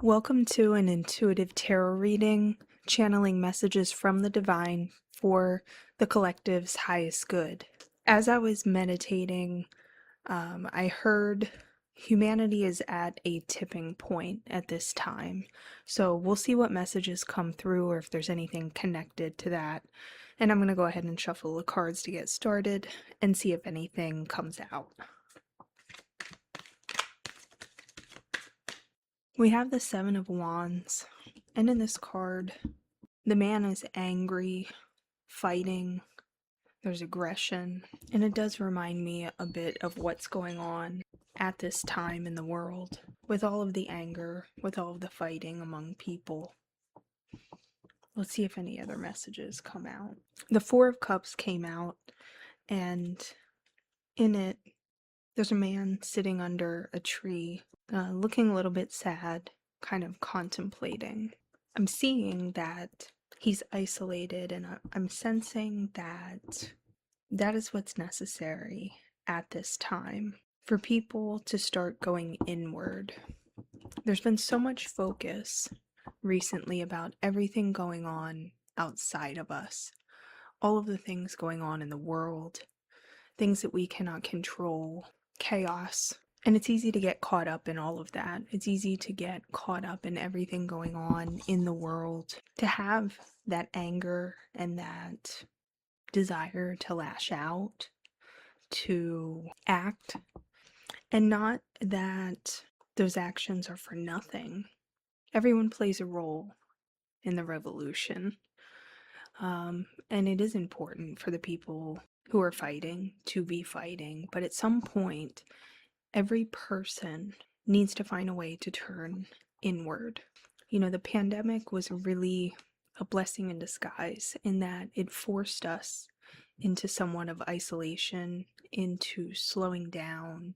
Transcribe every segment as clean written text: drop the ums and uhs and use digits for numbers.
Welcome to an intuitive tarot reading, channeling messages from the divine for the collective's highest good. As I was meditating, I heard humanity is at a tipping point at this time. So we'll see what messages come through or if there's anything connected to that. And I'm going to go ahead and shuffle the cards to get started and see if anything comes out. We have the Seven of Wands, and in this card, the man is angry, fighting, there's aggression, and it does remind me a bit of what's going on at this time in the world, with all of the anger, with all of the fighting among people. Let's see if any other messages come out. The Four of Cups came out, and in it, there's a man sitting under a tree, looking a little bit sad, kind of contemplating. I'm seeing that he's isolated, and I'm sensing that that is what's necessary at this time for people to start going inward. There's been so much focus recently about everything going on outside of us, all of the things going on in the world, things that we cannot control, chaos. And it's easy to get caught up in all of that. It's easy to get caught up in everything going on in the world, to have that anger and that desire to lash out, to act, and not that those actions are for nothing. Everyone plays a role in the revolution. And it is important for the people who are fighting to be fighting, but at some point, every person needs to find a way to turn inward. You know, the pandemic was really a blessing in disguise in that it forced us into somewhat of isolation, into slowing down,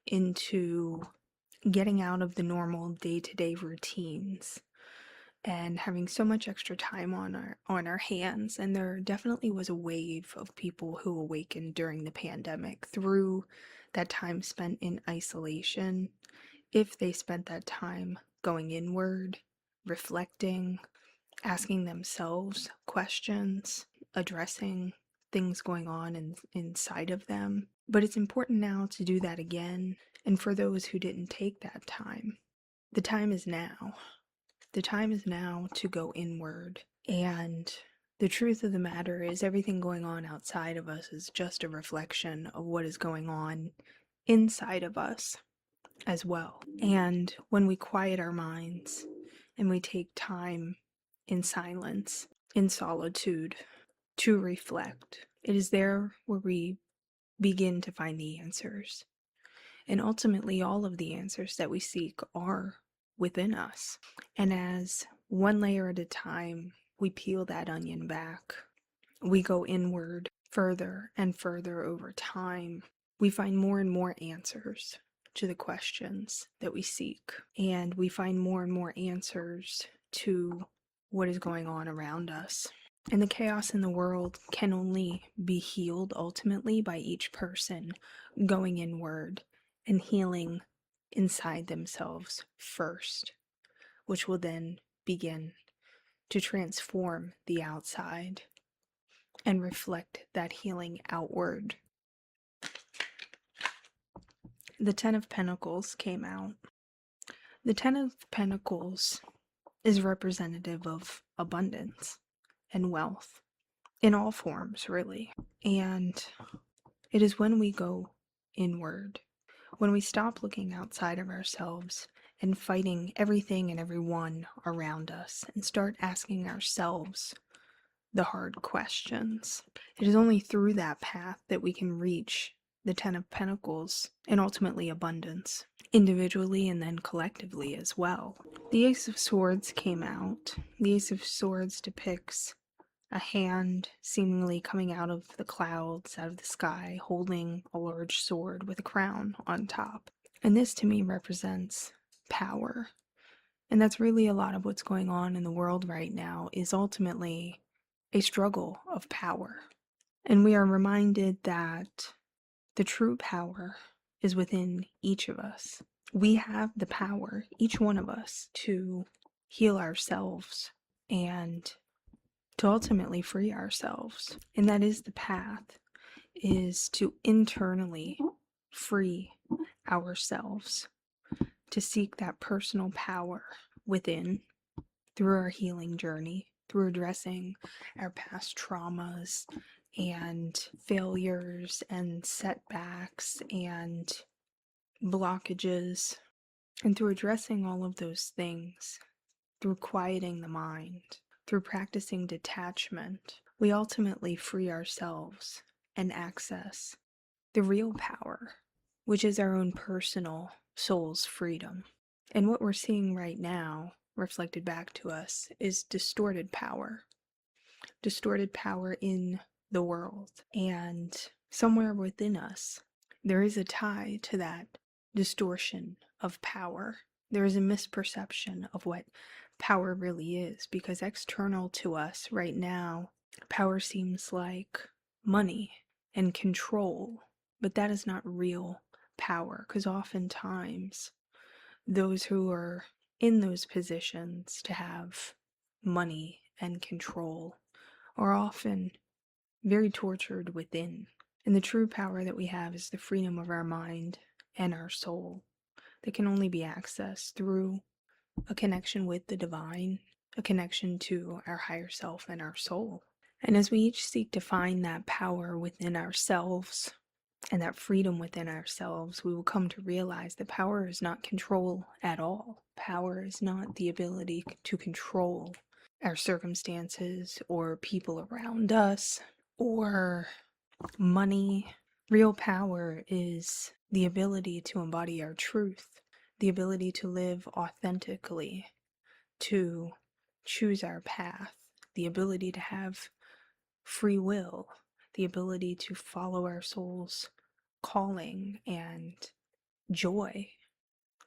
into getting out of the normal day-to-day routines and having so much extra time on our hands. And there definitely was a wave of people who awakened during the pandemic through that time spent in isolation. If they spent that time going inward, reflecting, asking themselves questions, addressing things going on inside of them. But it's important now to do that again. And for those who didn't take that time, the time is now. The time is now to go inward. And the truth of the matter is, everything going on outside of us is just a reflection of what is going on inside of us as well. And when we quiet our minds and we take time in silence, in solitude, to reflect, it is there where we begin to find the answers. And ultimately, all of the answers that we seek are within us. And as one layer at a time, we peel that onion back, we go inward further and further over time, we find more and more answers to the questions that we seek. And we find more and more answers to what is going on around us. And the chaos in the world can only be healed ultimately by each person going inward and healing inside themselves first, which will then begin to transform the outside and reflect that healing outward. The Ten of Pentacles came out. The Ten of Pentacles is representative of abundance and wealth in all forms, really. And it is when we go inward, when we stop looking outside of ourselves and fighting everything and everyone around us and start asking ourselves the hard questions. It is only through that path that we can reach the Ten of Pentacles and ultimately abundance, individually and then collectively as well. The Ace of Swords came out. The Ace of Swords depicts a hand seemingly coming out of the clouds, out of the sky, holding a large sword with a crown on top. And this to me represents power. And that's really a lot of what's going on in the world right now, is ultimately a struggle of power. And we are reminded that the true power is within each of us. We have the power, each one of us, to heal ourselves and to ultimately free ourselves. And that is the path, is to internally free ourselves, to seek that personal power within through our healing journey, through addressing our past traumas and failures and setbacks and blockages, and through addressing all of those things, through quieting the mind, through practicing detachment, we ultimately free ourselves and access the real power, which is our own personal soul's freedom. And what we're seeing right now, reflected back to us, is distorted power in the world. And somewhere within us, there is a tie to that distortion of power. There is a misperception of what power really is, because external to us right now, power seems like money and control, but that is not real power, because oftentimes those who are in those positions to have money and control are often very tortured within. And the true power that we have is the freedom of our mind and our soul that can only be accessed through a connection with the divine, a connection to our higher self and our soul. And as we each seek to find that power within ourselves and that freedom within ourselves, we will come to realize that power is not control at all. Power is not the ability to control our circumstances or people around us or money. Real power is the ability to embody our truth, the ability to live authentically, to choose our path, the ability to have free will, the ability to follow our soul's calling and joy.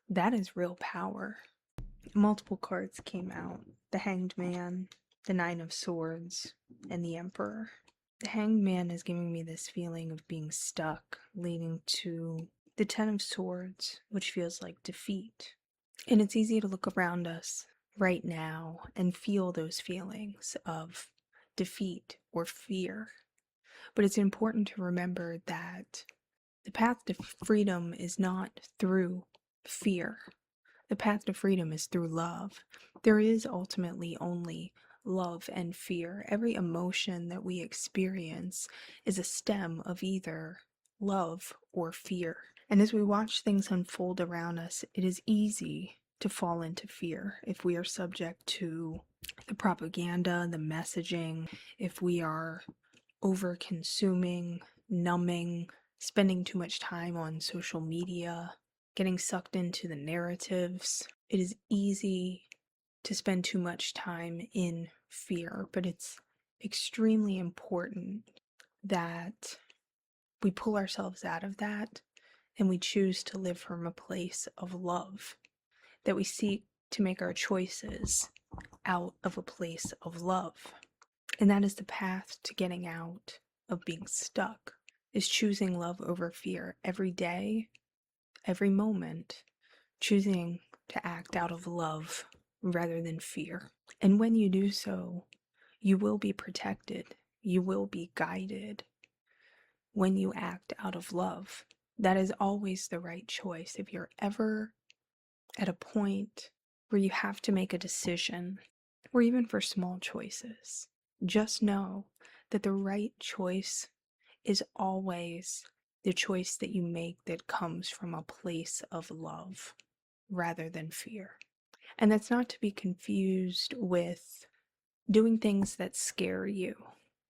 That is real power. Multiple cards came out: the Hanged Man, the Nine of Swords, and the Emperor. The Hanged Man is giving me this feeling of being stuck, leading to the Ten of Swords, which feels like defeat. And it's easy to look around us right now and feel those feelings of defeat or fear. But it's important to remember that the path to freedom is not through fear. The path to freedom is through love. There is ultimately only love and fear. Every emotion that we experience is a stem of either love or fear. And as we watch things unfold around us, it is easy to fall into fear if we are subject to the propaganda, the messaging, if we are over consuming, numbing, spending too much time on social media, getting sucked into the narratives. It is easy to spend too much time in fear, but it's extremely important that we pull ourselves out of that and we choose to live from a place of love, that we seek to make our choices out of a place of love. And that is the path to getting out of being stuck, is choosing love over fear every day, every moment, choosing to act out of love rather than fear. And when you do so, you will be protected, you will be guided when you act out of love. That is always the right choice. If you're ever at a point where you have to make a decision, or even for small choices, just know that the right choice is always the choice that you make that comes from a place of love rather than fear. And that's not to be confused with doing things that scare you,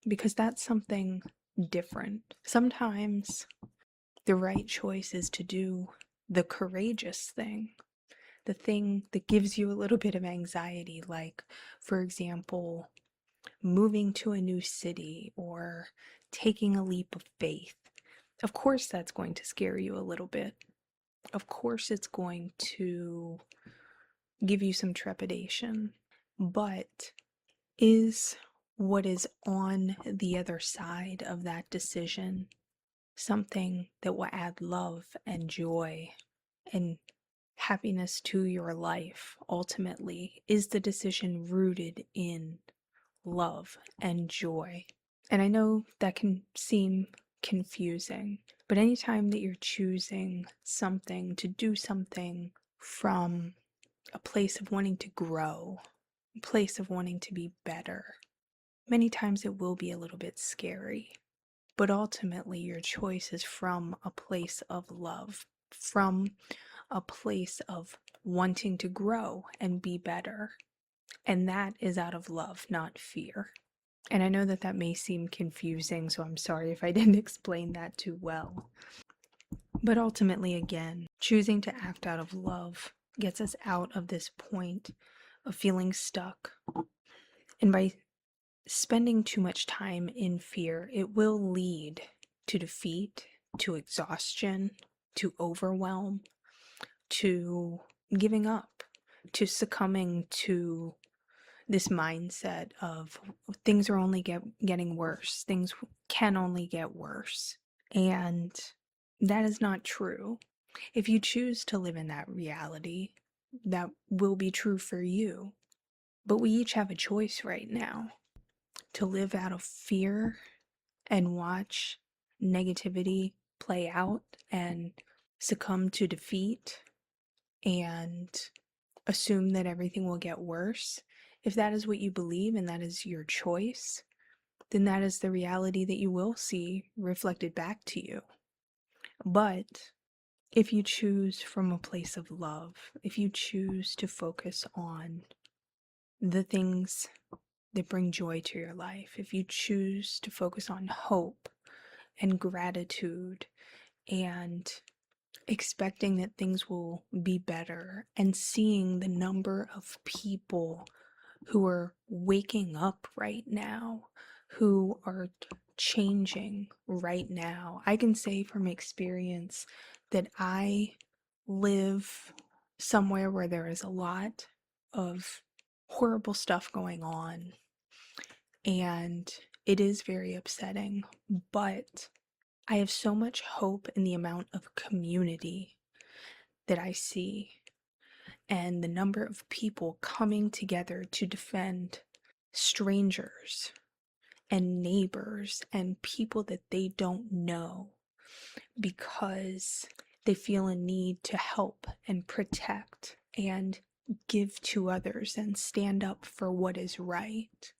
because that's something different. Sometimes the right choice is to do the courageous thing, the thing that gives you a little bit of anxiety, like, for example, moving to a new city or taking a leap of faith. Of course, that's going to scare you a little bit. Of course, it's going to give you some trepidation. But is what is on the other side of that decision something that will add love and joy and happiness to your life ultimately is the decision rooted in love and joy. And I know that can seem confusing, but anytime that you're choosing something to do something from a place of wanting to grow, a place of wanting to be better, many times it will be a little bit scary. But ultimately, your choice is from a place of love, from a place of wanting to grow and be better. And that is out of love, not fear. And I know that that may seem confusing, so I'm sorry if I didn't explain that too well. But ultimately, again, choosing to act out of love gets us out of this point of feeling stuck. And by spending too much time in fear, it will lead to defeat, to exhaustion, to overwhelm, to giving up, to succumbing to this mindset of things are only getting worse, things can only get worse. And that is not true. If you choose to live in that reality, that will be true for you. But we each have a choice right now to live out of fear and watch negativity play out and succumb to defeat and assume that everything will get worse. If that is what you believe and that is your choice, then that is the reality that you will see reflected back to you. But if you choose from a place of love, if you choose to focus on the things that bring joy to your life, if you choose to focus on hope and gratitude and expecting that things will be better and seeing the number of people who are waking up right now, who are changing right now. I can say from experience that I live somewhere where there is a lot of horrible stuff going on, and it is very upsetting, but I have so much hope in the amount of community that I see and the number of people coming together to defend strangers and neighbors and people that they don't know because they feel a need to help and protect and give to others and stand up for what is right.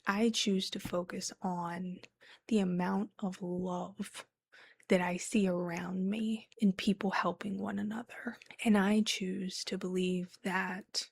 I choose to focus on the amount of love that I see around me in people helping one another. And I choose to believe that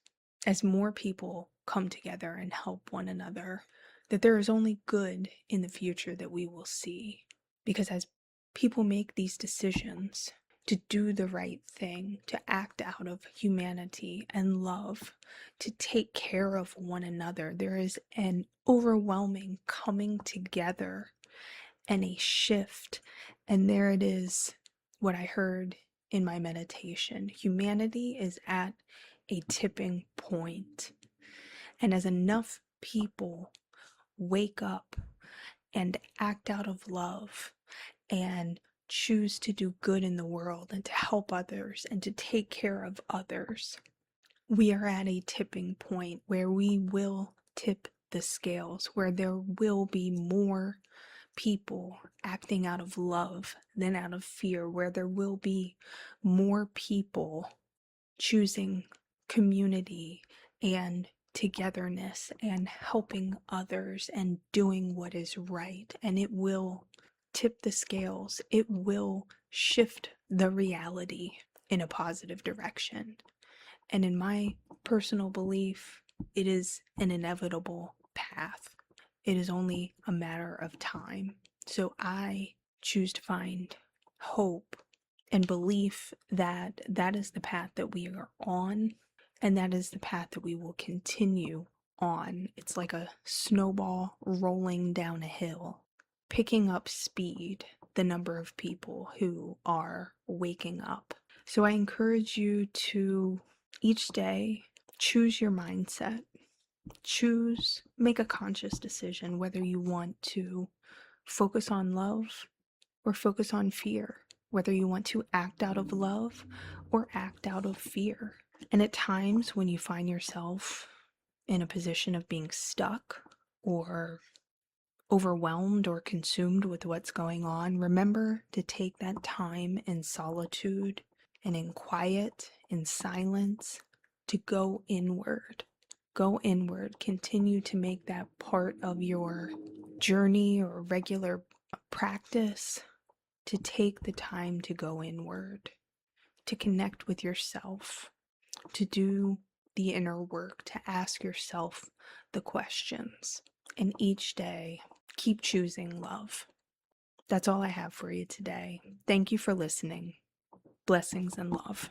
as more people come together and help one another, that there is only good in the future that we will see. Because as people make these decisions to do the right thing, to act out of humanity and love, to take care of one another, there is an overwhelming coming together and a shift. And there it is, what I heard in my meditation. Humanity is at a tipping point. And as enough people wake up and act out of love and choose to do good in the world and to help others and to take care of others, we are at a tipping point where we will tip the scales, where there will be more people acting out of love than out of fear, where there will be more people choosing community and togetherness and helping others and doing what is right. And it will tip the scales. It will shift the reality in a positive direction. And in my personal belief, it is an inevitable path. It is only a matter of time. So I choose to find hope and belief that that is the path that we are on, and that is the path that we will continue on. It's like a snowball rolling down a hill, picking up speed, the number of people who are waking up. So I encourage you to each day choose your mindset. Make a conscious decision whether you want to focus on love or focus on fear, whether you want to act out of love or act out of fear. And at times when you find yourself in a position of being stuck or overwhelmed or consumed with what's going on, remember to take that time in solitude and in quiet, in silence, to go inward. Go inward. Continue to make that part of your journey or regular practice, to take the time to go inward, to connect with yourself, to do the inner work, to ask yourself the questions. And each day, keep choosing love. That's all I have for you today. Thank you for listening. Blessings and love.